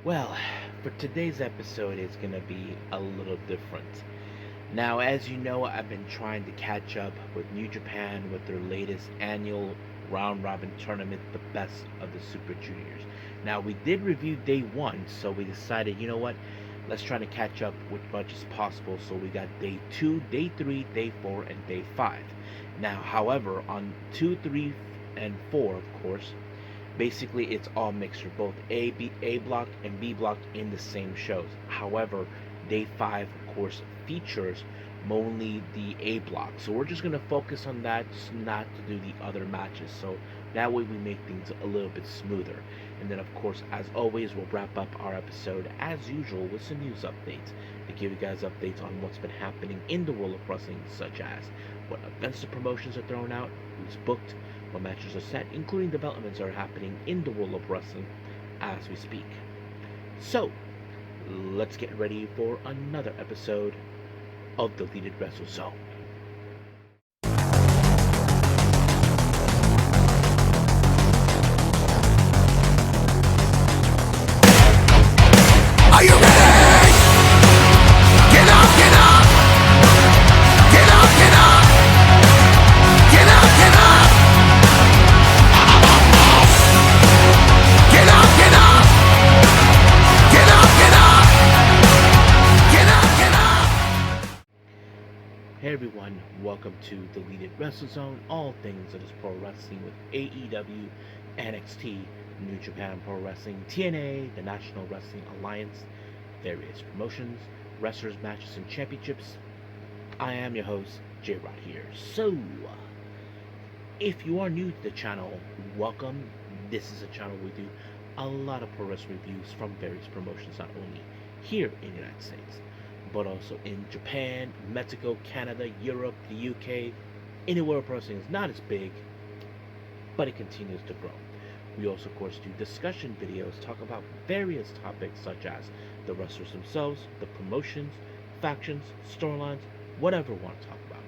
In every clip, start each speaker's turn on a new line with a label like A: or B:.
A: Well, for today's episode, it's going to be a little different. Now, as you know, I've been trying to catch up with New Japan with their latest annual round robin tournament, the best of the Super Juniors. Now, we did review day one, so we decided, you know what? Let's try to catch up with as much as possible. So we got day two, day three, day four, and day five. Now, however, on two, three, and four, of course, basically it's all mixture, both A block and B block in the same shows. However, day five of course features only the A block, so we're just going to focus on that, not to do the other matches, so that way we make things a little bit smoother. And then of course, as always, we'll wrap up our episode as usual with some news updates to give you guys updates on what's been happening in the world of wrestling, such as what events the promotions are throwing out, who's booked, what matches are set, including developments that are happening in the world of wrestling as we speak. So, let's get ready for another episode of Deleted Wrestle Zone.
B: Are you ready? Get up, get up! Get up, get up! Get up, get up! Get up, get up! Get up, get up! Get up, get up!
A: Hey everyone, welcome to Deleted Wrestle Zone, all things that is pro wrestling with AEW, NXT, New Japan Pro Wrestling, TNA, the National Wrestling Alliance, various promotions, wrestlers, matches, and championships. I am your host, J-Rod here. So, if you are new to the channel, welcome. This is a channel we do a lot of pro wrestling reviews from various promotions, not only here in the United States, but also in Japan, Mexico, Canada, Europe, the UK, anywhere pro wrestling is not as big, but it continues to grow. We also, of course, do discussion videos, talk about various topics such as the wrestlers themselves, the promotions, factions, storylines, whatever we want to talk about.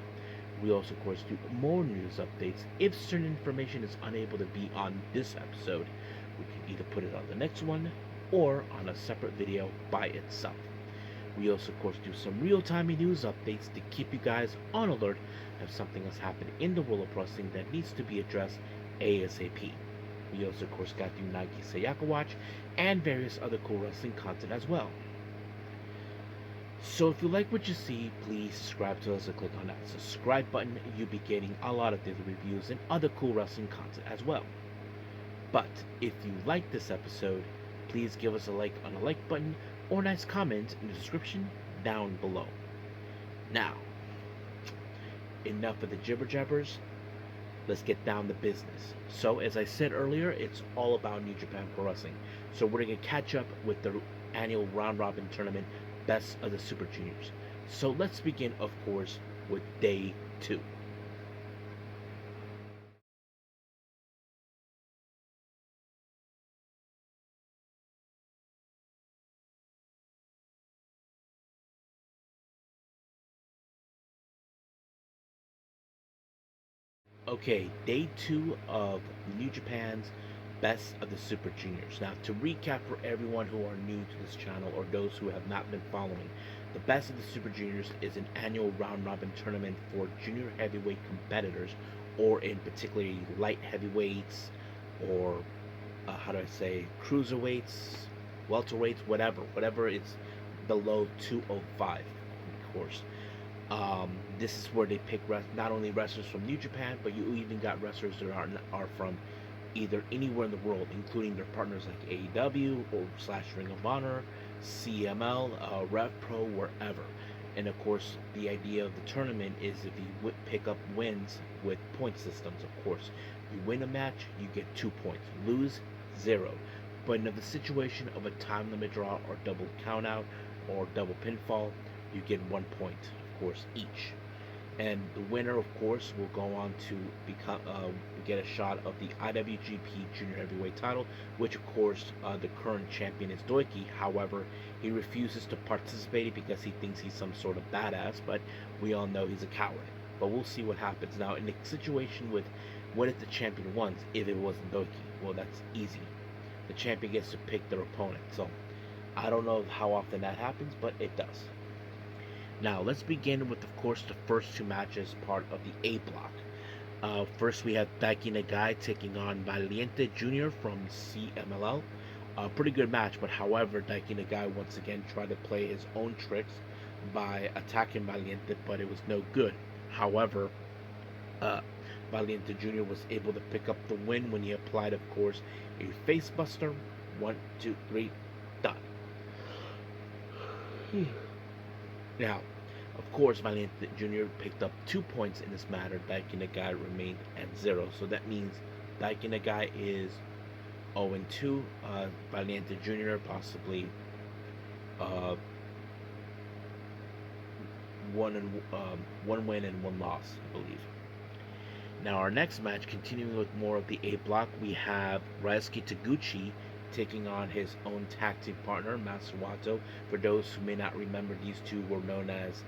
A: We also, of course, do more news updates. If certain information is unable to be on this episode, we can either put it on the next one or on a separate video by itself. We also, of course, do some real-time news updates to keep you guys on alert if something has happened in the world of wrestling that needs to be addressed ASAP. We also, of course, got the Nike Sayaka Watch and various other cool wrestling content as well. So if you like what you see, please subscribe to us and click on that subscribe button. You'll be getting a lot of daily reviews and other cool wrestling content as well. But if you like this episode, please give us a like on the like button or a nice comment in the description down below. Now, enough of the jibber jabbers. Let's get down to business. So, as I said earlier, it's all about New Japan Pro Wrestling. So we're going to catch up with the annual round robin tournament, Best of the Super Juniors. So let's begin, of course, with day two. Okay, day two of New Japan's Best of the Super Juniors. Now, to recap for everyone who are new to this channel or those who have not been following, the Best of the Super Juniors is an annual round robin tournament for junior heavyweight competitors, or in particularly light heavyweights, or how do I say, cruiserweights, welterweights, whatever it's below 205, of course. This is where they pick not only wrestlers from New Japan, but you even got wrestlers that are from either anywhere in the world, including their partners like AEW or / Ring of Honor, CML, Rev Pro, wherever. And of course, the idea of the tournament is if you pick up wins with point systems, of course. You win a match, you get 2 points. Lose, 0. But in the situation of a time limit draw or double countout or double pinfall, you get 1 point, of course, each. And the winner, of course, will go on to become get a shot of the IWGP Junior Heavyweight title, which, of course, the current champion is Doiki. However, he refuses to participate because he thinks he's some sort of badass, but we all know he's a coward. But we'll see what happens. Now, in the situation with what if the champion wins if it wasn't Doiki? Well, that's easy. The champion gets to pick their opponent. So, I don't know how often that happens, but it does. Now, let's begin with, of course, the first two matches, part of the A block. First, we have Daiki Nagai taking on Valiente Jr. from CMLL. A pretty good match, but however, Daiki Nagai once again tried to play his own tricks by attacking Valiente, but it was no good. However, uh, Valiente Jr. was able to pick up the win when he applied, of course, a face buster. 1, 2, 3, done. Now, of course, Valiente Jr. picked up 2 points in this matter. Daiki Nagai remained at 0. So that means Daiki Nagai is 0-2. Valiente Jr. possibly uh, one win and 1 loss, I believe. Now, our next match, continuing with more of the A block, we have Ryosuke Taguchi taking on his own tag team partner, Masawato. For those who may not remember, these two were known as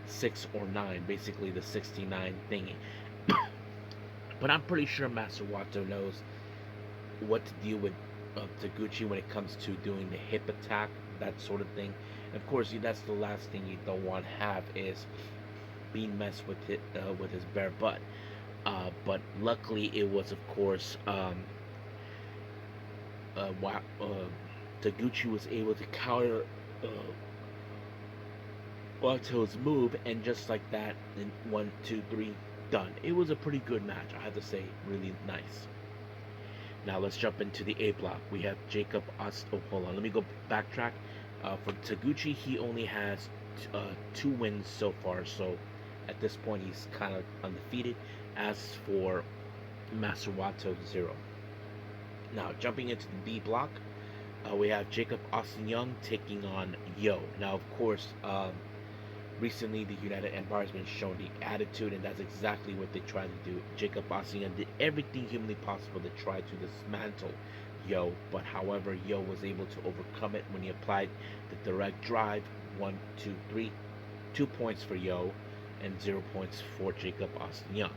A: 6 or 9, basically the 69 thingy. But I'm pretty sure Masawato knows what to deal with Taguchi when it comes to doing the hip attack, that sort of thing. And of course, that's the last thing you don't want to have is being messed with with his bare butt. But luckily, it was, of course, Taguchi was able to counter Wato's move, and just like that, in 1, 2, 3, done. It was a pretty good match, I have to say, really nice. Now let's jump into the A block. We have Jacob Oh, hold on, let me go backtrack. For Taguchi, he only has 2 wins so far, so at this point he's kind of undefeated. As for Masawato, 0. Now jumping into the B block, we have Jacob Austin Young taking on Yo. Now, of course, recently the United Empire has been shown the attitude, and that's exactly what they tried to do. Jacob Austin Young did everything humanly possible to try to dismantle Yo, but however, Yo was able to overcome it when he applied the direct drive. 1, 2, 3, 2 points for Yo, and 0 points for Jacob Austin Young.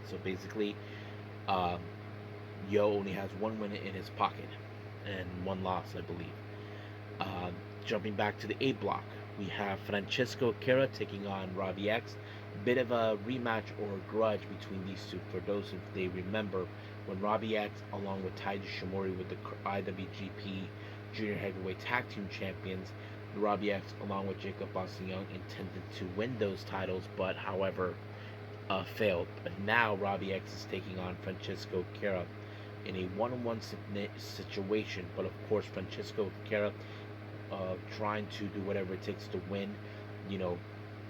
A: So basically, Yo only has 1 win in his pocket and 1 loss, I believe. Jumping back to the A block, we have Francesco Kera taking on Robbie X. Bit of a rematch or grudge between these two. For those if they remember, when Robbie X, along with Taiji Shimori, with the IWGP Junior Heavyweight Tag Team Champions, Robbie X, along with Jacob Austin Young, intended to win those titles, but however, failed. But now Robbie X is taking on Francesco Kera in a one-on-one situation. But of course, Francesco Kera trying to do whatever it takes to win. You know,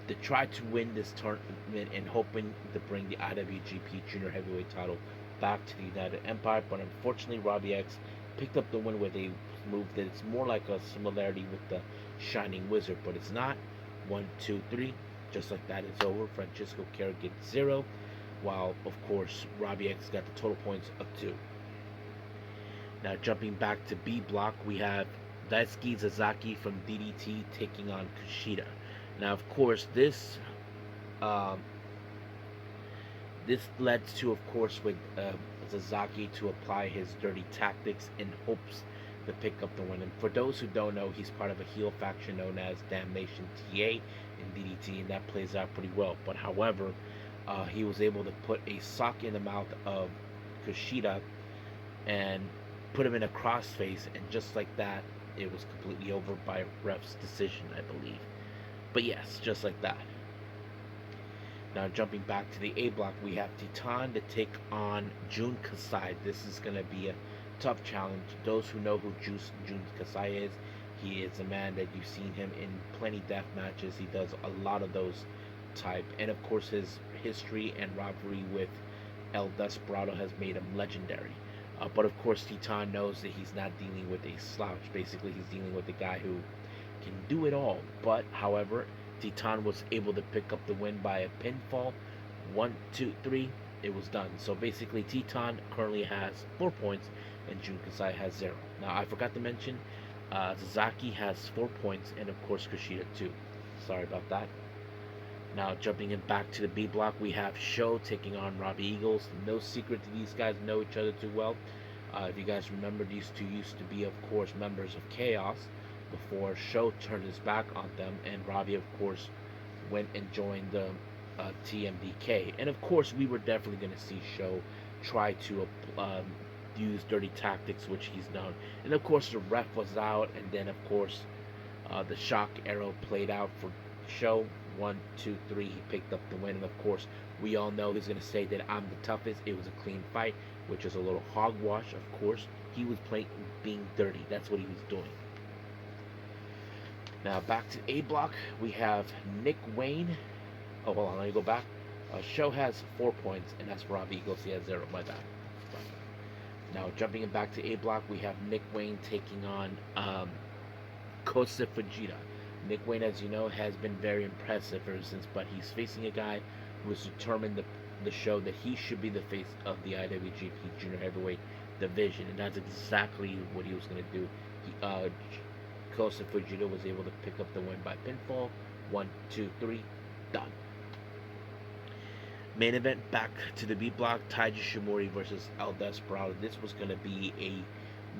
A: to try to win this tournament and hoping to bring the IWGP Junior Heavyweight title back to the United Empire. But unfortunately, Robbie X picked up the win with a move that is more like a similarity with the Shining Wizard, but it's not. 1, 2, 3, just like that, it's over. Francesco Kera gets 0, while of course Robbie X got the total points of 2. Now jumping back to B block, we have Daisuke Sasaki from DDT taking on Kushida. Now of course this led to, of course, with Sasaki to apply his dirty tactics in hopes to pick up the win. And for those who don't know, he's part of a heel faction known as Damnation TA in DDT, and that plays out pretty well. But however, he was able to put a sock in the mouth of Kushida and put him in a crossface, and just like that, it was completely over by a ref's decision, I believe. But yes, just like that. Now jumping back to the A block, we have Titan to take on Jun Kasai. This is going to be a tough challenge. Those who know who Jun Kasai is, he is a man that you've seen him in plenty death matches. He does a lot of those type, and of course his history and rivalry with El Desperado has made him legendary. But of course Titan knows that he's not dealing with a slouch. Basically, he's dealing with a guy who can do it all. But however, Titan was able to pick up the win by a pinfall. 1, 2, 3, it was done. So basically, Titan currently has 4 points, and Jun Kasai has 0. Now, I forgot to mention, Sasaki has 4 points, and of course, Kushida 2. Sorry about that. Now, jumping in back to the B block, we have Sho taking on Robbie Eagles. No secret that these guys know each other too well. If you guys remember, these two used to be, of course, members of Chaos before Sho turned his back on them, and Robbie, of course, went and joined the TMDK. And of course, we were definitely going to see Sho try to use dirty tactics, which he's done. And of course, the ref was out, and then of course, the shock arrow played out for Sho. 1, 2, 3. He picked up the win, and of course, we all know he's going to say that I'm the toughest. It was a clean fight, which is a little hogwash. Of course, he was being dirty. That's what he was doing. Now back to A block, we have Nick Wayne. Oh, hold on, let me go back. Sho has 4 points, and that's Robbie Eagles. He has 0. My bad. Now jumping back to A block, we have Nick Wayne taking on Kosa Fujita. Nick Wayne, as you know, has been very impressive ever since, but he's facing a guy who was determined the show that he should be the face of the IWGP Junior Heavyweight division, and that's exactly what he was going to do. Kosa Fujita was able to pick up the win by pinfall. 1, 2, 3, done. Main event, back to the B block, Taiji Shimori versus El Desperado. This was going to be a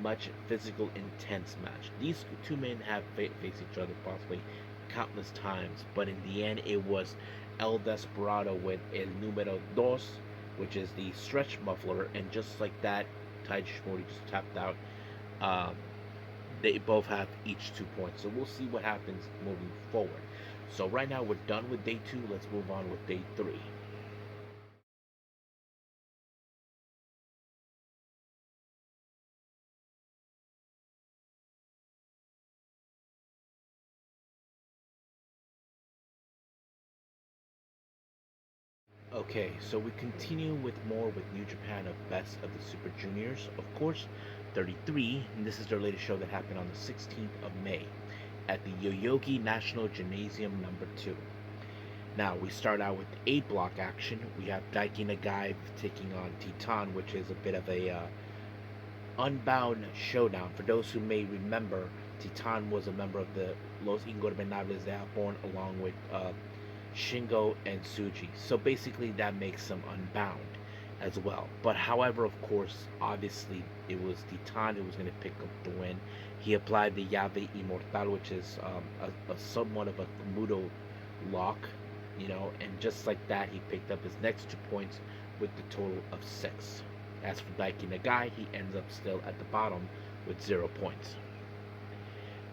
A: much physical, intense match. These two men have faced each other possibly countless times, but in the end, it was El Desperado with El Número Dos, which is the stretch muffler, and just like that, Taiji Shimori just tapped out. They both have each 2 points, so we'll see what happens moving forward. So right now, we're done with day 2. Let's move on with day 3. Okay, so we continue with more with New Japan of Best of the Super Juniors. Of course, 33, and this is their latest show that happened on the 16th of May at the Yoyogi National Gymnasium number 2. Now, we start out with A block action. We have Daiki Nagai taking on Titan, which is a bit of a unbound showdown. For those who may remember, Titan was a member of the Los Ingobernables de Japón along with Shingo and Tsuji. So basically that makes them unbound as well. But however, of course, obviously it was Titan who was going to pick up the win. He applied the Llave Immortal, which is a somewhat of a Mudo lock, you know, and just like that, he picked up his next 2 points with the total of 6. As for Daiki Nagai, he ends up still at the bottom with 0 points.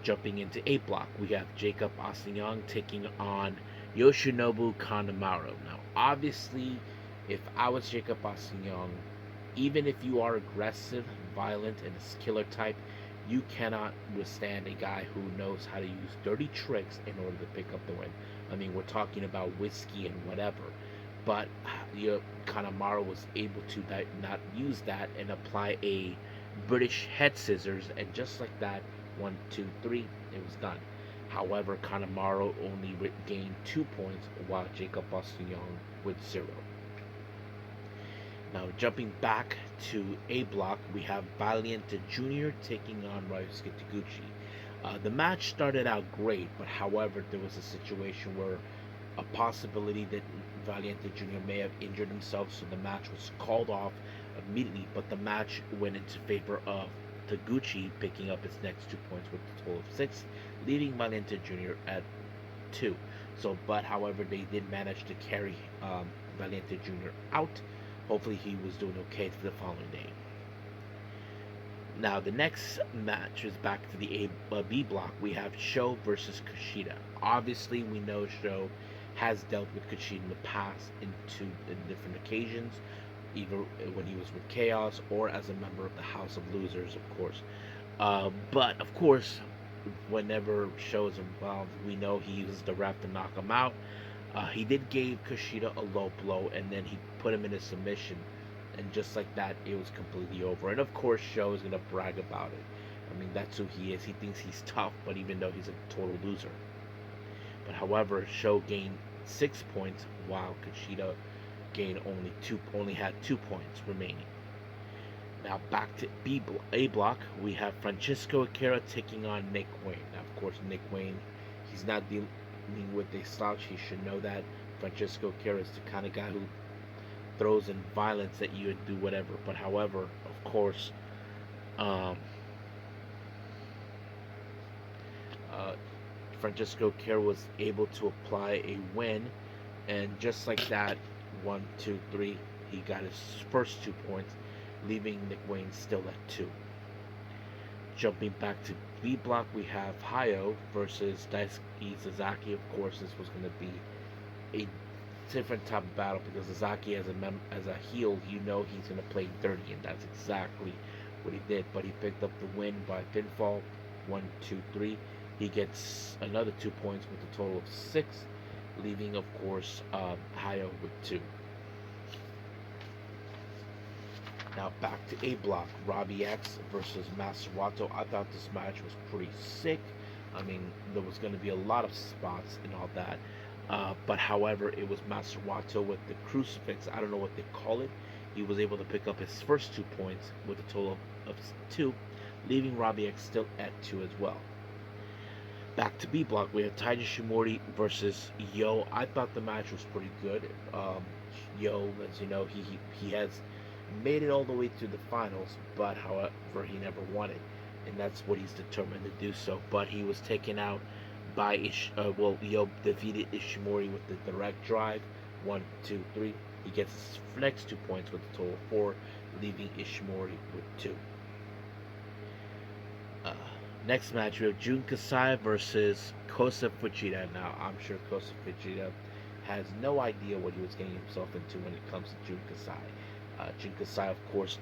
A: Jumping into A block, we have Jacob Asayang taking on Yoshinobu Kanemaru. Now, obviously, if I was Jacob Asayang, even if you are aggressive, violent, and a killer type, you cannot withstand a guy who knows how to use dirty tricks in order to pick up the win. I mean, we're talking about whiskey and whatever, but Kanemaru was able to not use that and apply a British head scissors, and just like that, 1, 2, 3, it was done. However, Kanemaru only gained 2 points, while Jacob Asayang with 0. Now, jumping back to A block, we have Valiant Jr. taking on Ryusuke Taguchi. The match started out great, but however, there was a situation where a possibility that Valiant Jr. may have injured himself, so the match was called off immediately, but the match went into favor of Taguchi, picking up his next 2 points with a total of 6, leaving Valiant Jr. at 2. So, but however, they did manage to carry Valiant Jr. out. Hopefully, he was doing okay for the following day. Now, the next match is back to the B block. We have Sho versus Kushida. Obviously, we know Sho has dealt with Kushida in the past in different occasions, either when he was with Chaos or as a member of the House of Losers, of course. But, of course, whenever Sho is involved, we know he uses the ref to knock him out. He did give Kushida a low blow, and then he put him in a submission, and just like that, it was completely over. And of course, Sho is going to brag about it. I mean, that's who he is. He thinks he's tough, but even though he's a total loser. But however, Sho gained 6 points, while Kushida only had 2 points remaining. Now back to A block, we have Francisco Akira taking on Nick Wayne. Now, of course, Nick Wayne, he's not dealing with a slouch. He should know that. Francisco Akira is the kind of guy who throws in violence at you and do whatever. But however, of course, Um, uh, Francisco Kerr was able to apply a win, and just like that, 1, 2, 3, he got his first 2 points, leaving Nick Wayne still at 2. Jumping back to B block, we have Hayo versus Daisuke Sasaki. Of course, this was going to be a different type of battle because Sasaki, as a heel, you know he's going to play dirty, and that's exactly what he did. But he picked up the win by pinfall, 1, 2, 3. He gets another 2 points with a total of 6, leaving, of course, Hayo with 2. Now back to A block, Robbie X versus Master Wato. I thought this match was pretty sick. I mean, there was going to be a lot of spots and all that. But however, it was Master Wato with the crucifix. I don't know what they call it. He was able to pick up his first 2 points with a total of 2, leaving Robbie X still at 2 as well. Back to B block, we have Taiji Shimori versus Yo. I thought the match was pretty good. Yo, as you know, he has made it all the way to the finals, but however, he never won it, and that's what he's determined to do so. But he was taken out by Yo defeated Ishimori with the direct drive, 1, 2, 3. He gets his next 2 points with a total of 4, leaving Ishimori with 2. Next match, we have Jun Kasai versus Kosa Fujita. Now, I'm sure Kosa Fujita has no idea what he was getting himself into when it comes to Jun Kasai. Jun Kasai, of course,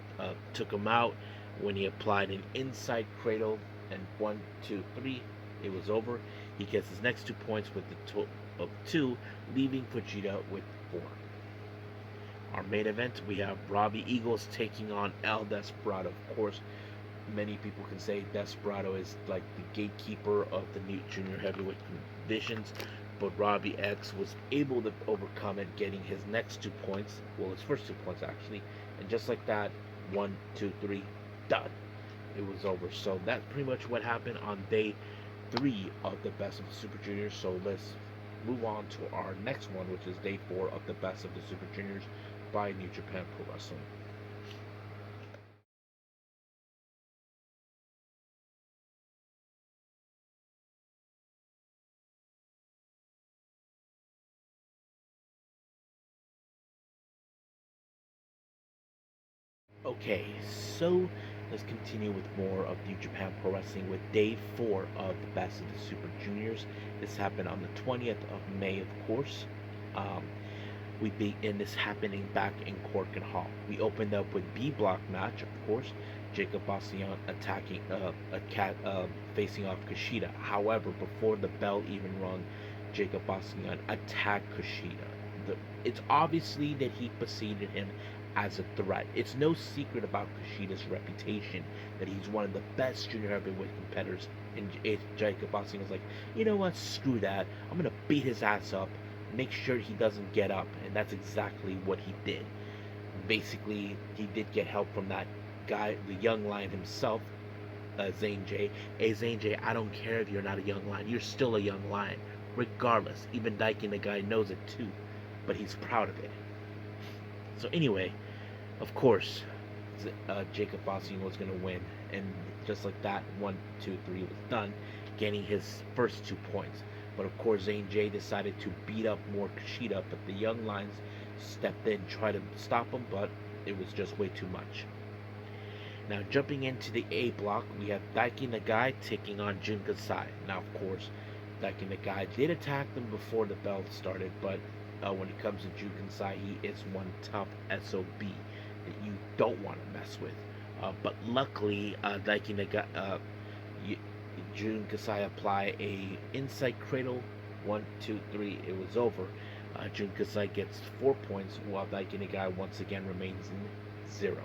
A: took him out when he applied an inside cradle, and 1, 2, 3, it was over. He gets his next 2 points with the total of 2, leaving Fujita with 4. Our main event, we have Robbie Eagles taking on El Desperado. Of course, many people can say Desperado is like the gatekeeper of the new junior heavyweight divisions, but Robbie X was able to overcome it, getting his next 2 points, well, his first 2 points actually, and just like that, 1, 2, 3, done. It was over. So that's pretty much what happened on day 3 of the Best of the Super Juniors. So let's move on to our next one, which is day 4 of the Best of the Super Juniors by New Japan Pro Wrestling. Okay, so let's continue with more of New Japan Pro Wrestling with day 4 of the Best of the Super Juniors. This happened on the 20th of May, of course. Um, we begin this happening back in Corkin Hall. We opened up with B block match, of course. Jacob Bastian attacking facing off Kushida. However, before the bell even rung, Jacob Bastian attacked Kushida. It's obviously that he preceded him as a threat. It's no secret about Kushida's reputation that he's one of the best junior heavyweight competitors. And Jacob Bastian was like, you know what, screw that. I'm gonna beat his ass up, make sure he doesn't get up, and that's exactly what he did. Basically, he did get help from that guy, the young lion himself, Zane J. Hey, Zane J, I don't care if you're not a young lion. You're still a young lion, regardless. Even Daikin, the guy, knows it too, but he's proud of it. So anyway, of course, Jacob Bastian was going to win, and just like that, 1, 2, 3 was done, getting his first 2 points. But of course, Zane J decided to beat up more Kushida, but the Young Lions stepped in, tried to stop him, but it was just way too much. Now, jumping into the A block, we have Daiki Nagai taking on Jun Kasai. Now, of course, Daiki Nagai did attack them before the bell started, but when it comes to Jun Kasai, he is one tough SOB that you don't want to mess with. But luckily, Daiki Nagai, Jun Kasai apply a inside cradle, 1, 2, 3, it was over. Jun Kasai gets 4 points, while Daiki Nagai once again remains in 0.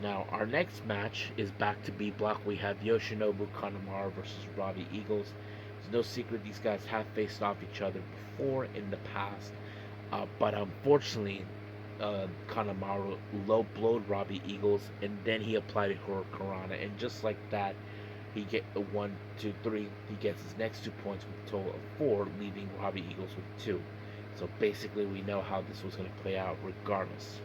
A: Now, our next match is back to B block. We have Yoshinobu Kanemaru versus Robbie Eagles. It's no secret these guys have faced off each other before in the past, but unfortunately, Kanemaru low blowed Robbie Eagles, and then he applied a Hurricanrana, and just like that, he get a 1, 2, 3. He gets his next 2 points with a total of 4, leaving Robbie Eagles with 2. So basically, we know how this was going to play out regardless.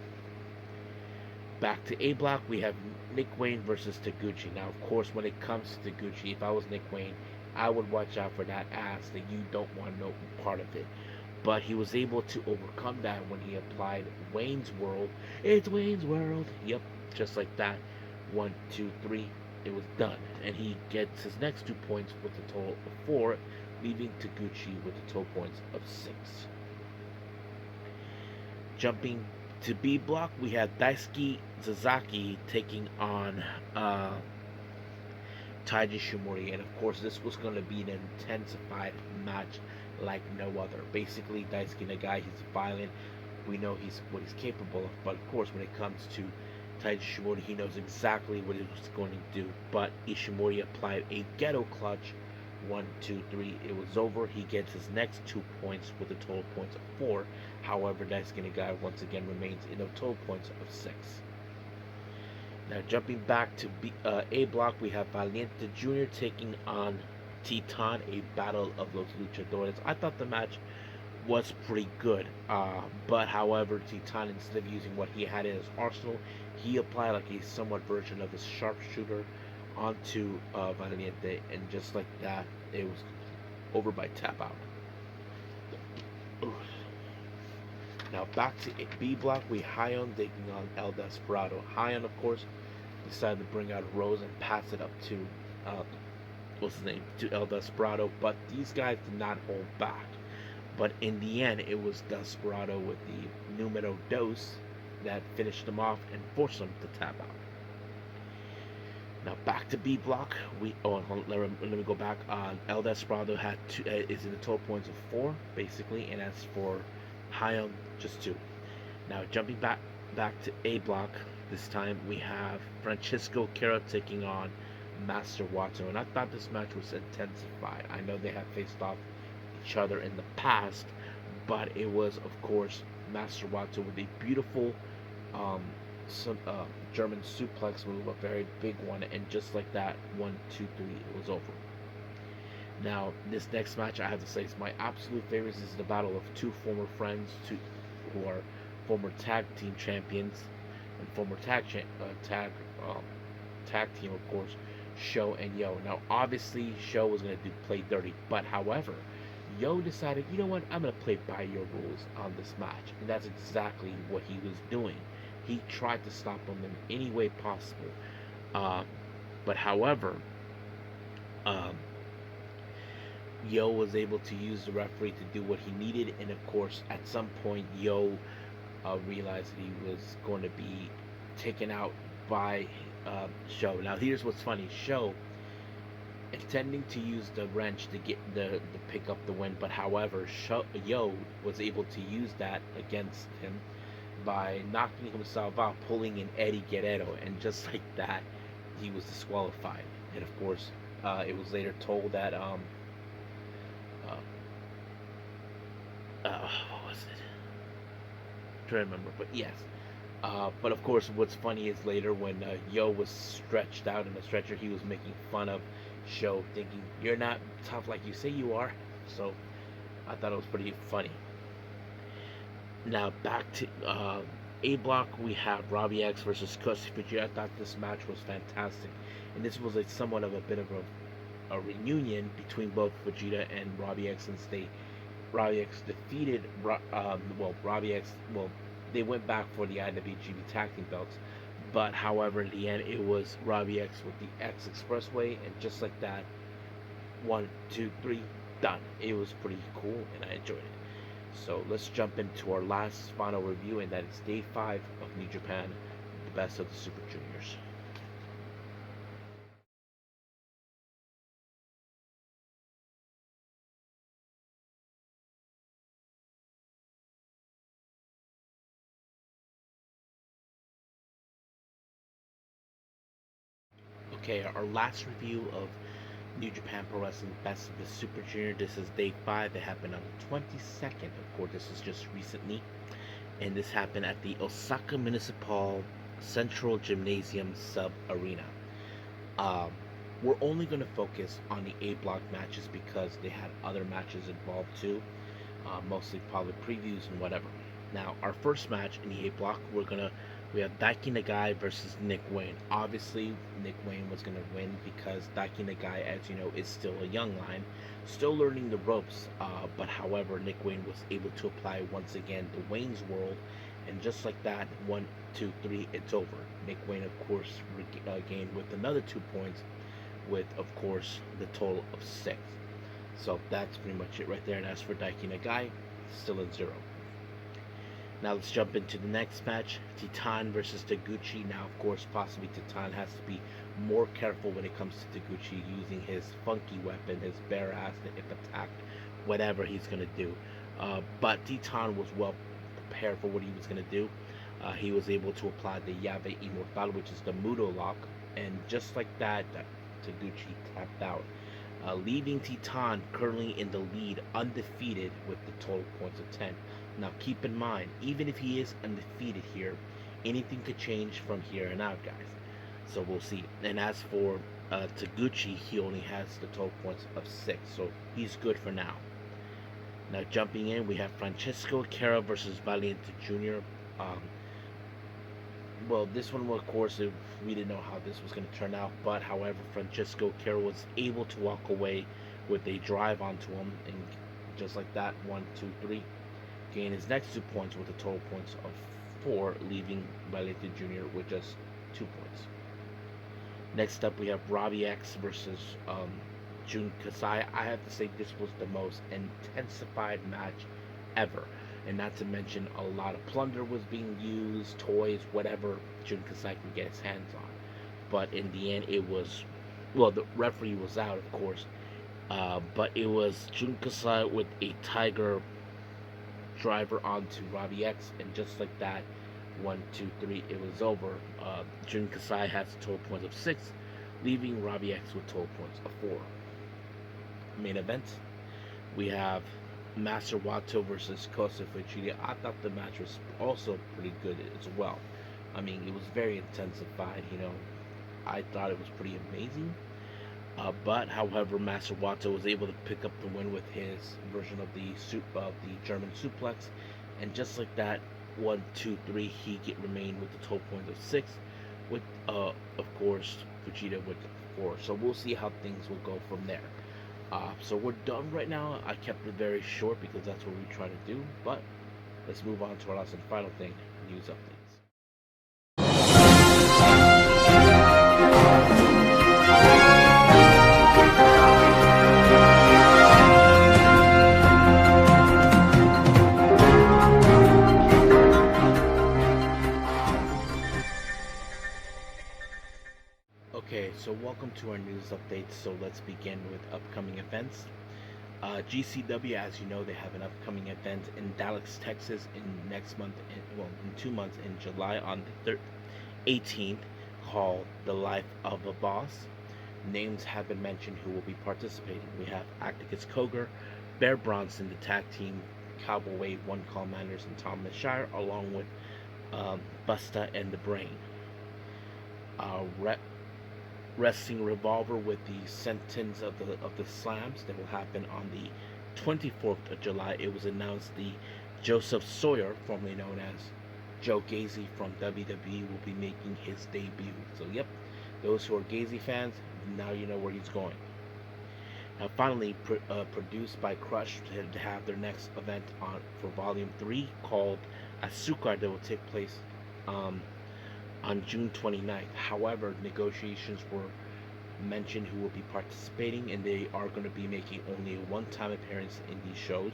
A: Back to A block, we have Nick Wayne versus Taguchi. Now, of course, when it comes to Taguchi, if I was Nick Wayne, I would watch out for that ass that you don't want no part of it. But he was able to overcome that when he applied Wayne's World. It's Wayne's World. Yep, just like that. 1, 2, 3. It was done. And he gets his next 2 points with a total of 4, leaving Taguchi with a total points of 6. Jumping to B block, we have Daisuke Sasaki taking on Taiji Shimori, and of course this was going to be an intensified match like no other. Basically, Daisuke Nagai, he's violent. We know what he's capable of, but of course when it comes to Taiji Shimori, he knows exactly what he was going to do. But Ishimori applied a ghetto clutch. 1, 2, 3. It was over. He gets his next 2 points with a total points of 4. However, Daisuke Nagai once again remains in a total points of 6. Now jumping back to A block, we have Valiente Jr. taking on Titan, a battle of los luchadores. I thought the match was pretty good, but however, Titan, instead of using what he had in his arsenal, he applied like a somewhat version of his sharpshooter onto Valiente, and just like that, it was over by tap out. Now back to B block, we Hion taking on El Desperado. Hion, of course, decided to bring out Rose and pass it up to to El Desperado, but these guys did not hold back. But in the end, it was Desperado with the numero dos that finished them off and forced them to tap out. Now back to B block. Let me go back. El Desperado had is in the total points of 4 basically, and as for Hion, just 2. Now jumping back to A block. This time we have Francisco Kera taking on Master Wato, and I thought this match was intensified. I know they have faced off each other in the past, but it was of course Master Wato with a beautiful German suplex move, a very big one, and just like that, 1, 2, 3, it was over. Now, this next match, I have to say, is my absolute favorite. This is the battle of 2 former friends, who are former tag team champions and former tag team, of course, Sho and Yo. Now, obviously, Sho was going to play dirty, but however, Yo decided, you know what, I'm going to play by your rules on this match, and that's exactly what he was doing. He tried to stop him in any way possible. But however, Yo was able to use the referee to do what he needed. And of course, at some point, Yo realized that he was going to be taken out by Sho. Now, here's what's funny. Sho intending to use the wrench to get the pick up the win. But however, Yo was able to use that against him by knocking himself out, pulling an Eddie Guerrero, and just like that, he was disqualified. And of course, it was later told that what was it? I'm trying to remember, but yes. But of course, what's funny is later when Yo was stretched out in a stretcher, he was making fun of Sho, thinking, "You're not tough like you say you are." So I thought it was pretty funny. Now back to A block, we have Robbie X versus Kosi Fujita. I thought this match was fantastic, and this was somewhat of a bit of a reunion between both Fujita and Robbie X, since Robbie X defeated Robbie X. Well, they went back for the IWGP Tag Team belts, but however, in the end, it was Robbie X with the X Expressway, and just like that, 1, 2, 3, done. It was pretty cool, and I enjoyed it. So let's jump into our last final review, and that is Day 5 of New Japan, the best of the Super Juniors. Okay, our last review of New Japan Pro Wrestling Best of the Super Junior. This is Day 5. It happened on the 22nd. Of course, this is just recently. And this happened at the Osaka Municipal Central Gymnasium Sub Arena. We're only going to focus on the A block matches because they had other matches involved too. Mostly probably previews and whatever. Now, our first match in the A block, we're going to We have Daiki Nagai versus Nick Wayne. Obviously, Nick Wayne was going to win because Daiki Nagai, as you know, is still a young lion, still learning the ropes. But however, Nick Wayne was able to apply once again the Wayne's World, and just like that, 1, 2, 3, it's over. Nick Wayne, of course, gained with another 2 points, with of course the total of 6. So that's pretty much it right there. And as for Daiki Nagai, still at 0. Now let's jump into the next match, Titan versus Taguchi. Now, of course, possibly Titan has to be more careful when it comes to Taguchi using his funky weapon, his bare ass, the hip attack, whatever he's going to do. But Titan was well prepared for what he was going to do. He was able to apply the Yave Immortal, which is the Mudo lock, and just like that, Taguchi tapped out, leaving Titan currently in the lead, undefeated, with the total points of 10. Now, keep in mind, even if he is undefeated here, anything could change from here and out, guys. So we'll see. And as for Taguchi, he only has the total points of 6, so he's good for now. Now, jumping in, we have Francesco Cara versus Valiente Jr. Well, this one, of course, we didn't know how this was going to turn out, but however, Francesco Cara was able to walk away with a drive onto him, and just like that, 1, 2, 3. Gain his next 2 points with a total points of 4, leaving Valiente Jr. with just 2 points. Next up, we have Robbie X versus Jun Kasai. I have to say this was the most intensified match ever. And not to mention, a lot of plunder was being used, toys, whatever Jun Kasai could get his hands on. But in the end, it was, well, the referee was out, of course. But it was Jun Kasai with a Tiger driver onto Robbie X, and just like that, 1, 2, 3, it was over. Jun Kasai has a total points of 6, leaving Robbie X with total points of 4. Main event, we have Master Wato versus Kosa Fujita. I thought the match was also pretty good as well. I mean, it was very intensified, you know. I thought it was pretty amazing. But however, Master Wato was able to pick up the win with his version of the German suplex, and just like that, 1, 2, 3, he remained with the total points of 6, with of course Fujita with 4. So we'll see how things will go from there. So we're done right now. I kept it very short because that's what we try to do. But let's move on to our last and final thing: news updates. Okay, so welcome to our news updates. So let's begin with upcoming events. GCW, as you know, they have an upcoming event in Dallas, Texas, in next month, in 2 months, in July on the 18th, called The Life of a Boss. Names have been mentioned who will be participating. We have Atticus Cogar, Bear Bronson, the tag team, Cowboy, One Call Manners, and Thomas Shire, along with Busta and the Brain. Wrestling Revolver with the sentence of the slams that will happen on the 24th of July. It was announced the Joseph Sawyer, formerly known as Joe Gacy from WWE, will be making his debut. So yep, those who are Gacy fans, now you know where he's going. Now finally, produced by Crush to have their next event for Volume 3 called Asuka, that will take place on June 29th. However, negotiations were mentioned who will be participating, and they are going to be making only a one-time appearance in these shows.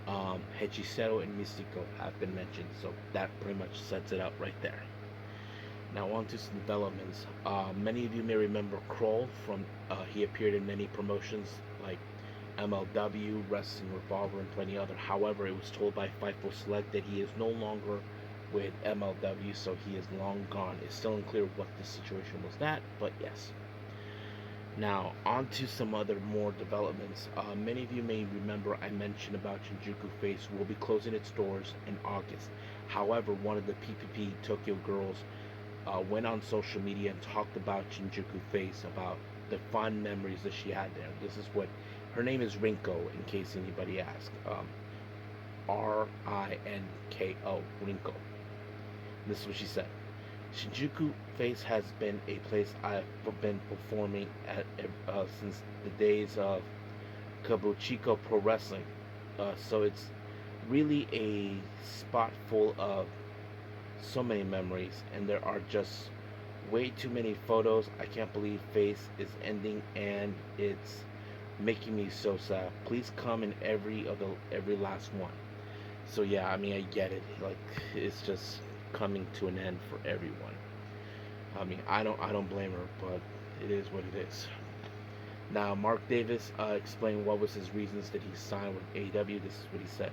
A: Hechicero and Mystico have been mentioned, so that pretty much sets it up right there. Now on to some developments. Many of you may remember KRULE from, he appeared in many promotions like MLW, Wrestling Revolver, and plenty other. However, it was told by Fightful Select that he is no longer with MLW, so he is long gone. It's still unclear what the situation was that, but yes. Now, on to some other more developments. Many of you may remember I mentioned about Shinjuku FACE will be closing its doors in August. However, one of the PPP Tokyo girls went on social media and talked about Shinjuku FACE, about the fond memories that she had there. This is what, her name is Rinko, in case anybody asks. Rinko, Rinko. This is what she said. Shinjuku FACE has been a place I've been performing at since the days of Kabuchiko Pro Wrestling. So it's really a spot full of so many memories, and there are just way too many photos. I can't believe FACE is ending, and it's making me so sad. Please come in every last one. So yeah, I mean, I get it. Like, it's just coming to an end for everyone. I mean, I don't blame her, but it is what it is. Now, Mark Davis explained what was his reasons that he signed with AEW. This is what he said.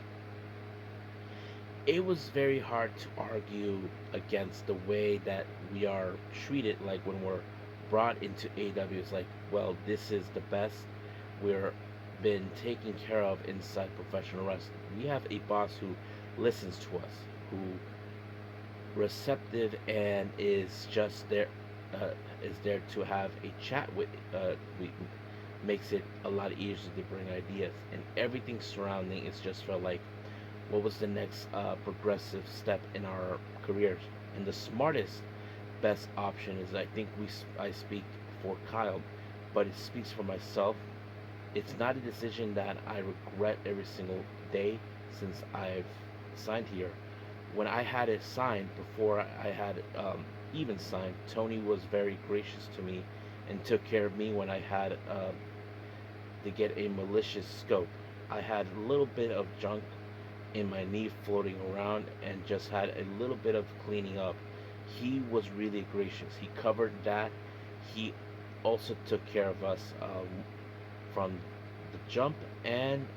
A: It was very hard to argue against the way that we are treated. Like when we're brought into AEW, it's like, well, this is the best we're been taken care of inside professional wrestling. We have a boss who listens to us, who receptive and is there to have a chat with. We makes it a lot easier to bring ideas, and everything surrounding is just felt like what was the next progressive step in our careers. And the smartest, best option is, I think I speak for Kyle, but it speaks for myself. It's not a decision that I regret every single day since I've signed here. When I had it signed, before I had even signed, Tony was very gracious to me and took care of me when I had to get a malicious scope. I had a little bit of junk in my knee floating around and just had a little bit of cleaning up. He was really gracious. He covered that. He also took care of us from the jump, and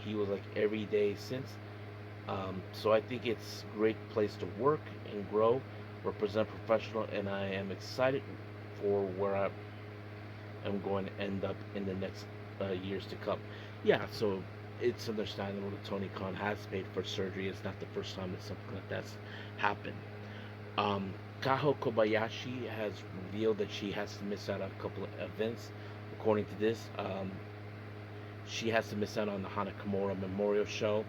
A: he was like every day since. So I think it's a great place to work and grow, represent professional, and I am excited for where I am going to end up in the next years to come. Yeah, so it's understandable that Tony Khan has paid for surgery. It's not the first time that something like that's happened. Um, Kaho Kobayashi has revealed that she has to miss out on a couple of events. According to this, she has to miss out on the Hana Kimura Memorial Show,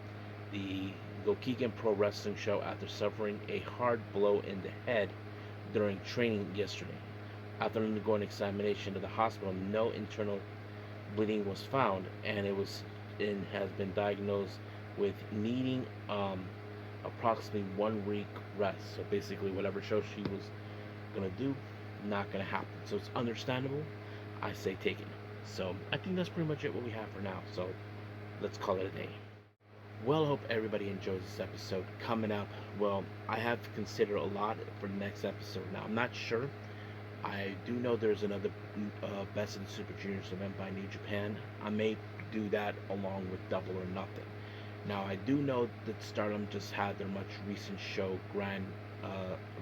A: the Gokigen Pro Wrestling Show, after suffering a hard blow in the head during training yesterday. After undergoing examination at the hospital, no internal bleeding was found, and it has been diagnosed with needing approximately 1 week rest. So basically, whatever show she was gonna do, not gonna happen. So it's understandable. I say take it. So I think that's pretty much it what we have for now. So let's call it a day. Well, I hope everybody enjoys this episode. Coming up, well, I have considered a lot for the next episode. Now, I'm not sure. I do know there's another Best of the Super Juniors event by New Japan. I may do that along with Double or Nothing. Now, I do know that Stardom just had their much recent show, Grand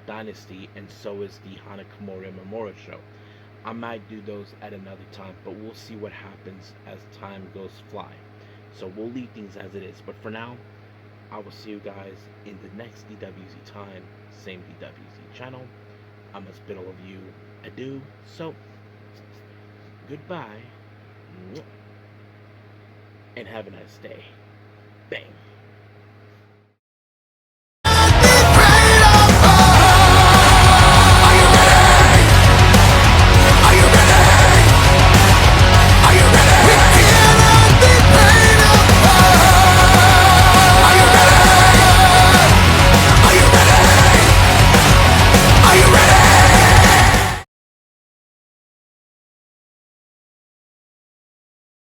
A: Dynasty, and so is the Hana Kimura Memorial Show. I might do those at another time, but we'll see what happens as time goes fly. So we'll leave things as it is. But for now, I will see you guys in the next DWZ time, same DWZ channel. I must bid all of you adieu. So, goodbye, and have a nice day. Bang.